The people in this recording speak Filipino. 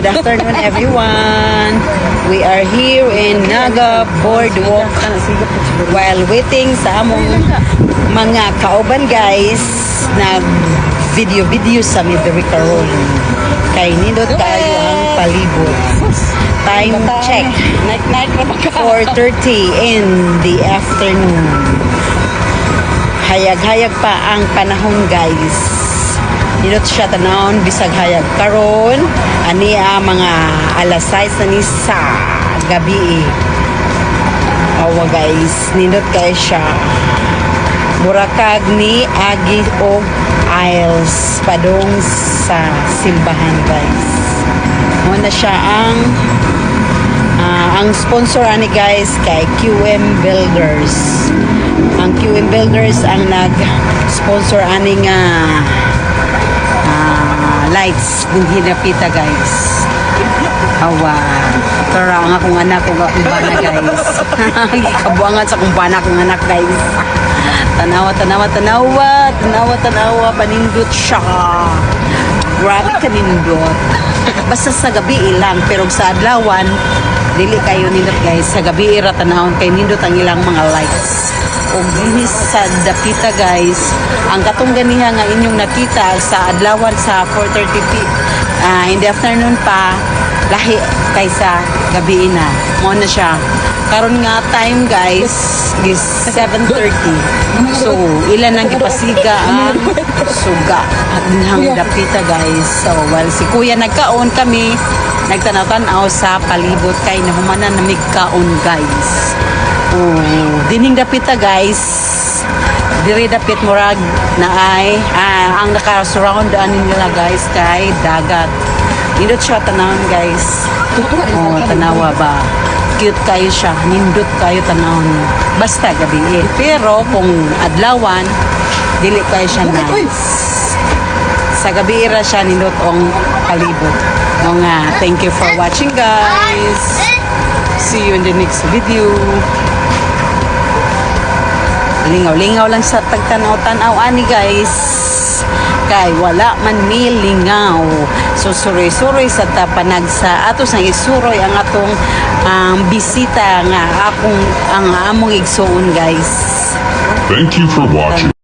Good afternoon, everyone. We are here in Naga Boardwalk while waiting sa among mga kauban guys na video sa Midori karon. Kay nindot kayo ang palibot. Time check. 4:30 in the afternoon. Hayag-hayag pa ang panahon guys. Nindot siya tanawon bisag hayag karon ani mga alas 6 na ni sa gabi. Awa guys, nindot kay siya. Murakag ni Agi og Isles padong sa simbahan guys. Muna siya ang sponsor ani guys kay QM Builders. Ang QM Builders ang nag-sponsor ani nga lights kung hinapita guys. Awa. Tara nga kung anak kung bana guys. Ikabuangan sa kung bana kung anak guys. Tanawa, panindot siya. Grabe ka nindot. Basta sa gabi ilang, pero sa adlawan, dili kayo nindot guys. Sa gabi ira tanawon kay nindot ang ilang mga lights. O dinis sa dapita guys, ang katong ganiha nga inyong nakita sa adlawan sa 4:30 in the afternoon pa, lahi kaysa gabi na. Mo na siya. Karon nga time guys is 7:30. So ilan ang gipasiga ang suga at dinhang dapita guys. So while si kuya nagkaon kami, nagtanaw-tanaw sa palibot kay nahumanan na migkaon guys. Dining dapita guys. Diri dapit murag na ay ang naka-surround nila guys kay dagat. Nindot siya tanawon guys. Tanawa ba? Cute kayo siya, nindot kayo tanawon. Basta gabi Pero kung adlawan, dili kayo siya nice. Sa gabi ra siya nindot ang palibot. Thank you for watching guys. See you in the next video. Lingaw-lingaw lang sa tagtanaw-tanaw ani guys. Kay wala man mi lingaw. So suroy-suroy sa tapanag sa ato sang isuroy ang atong bisita nga ang among igsuon guys. Thank you for watching.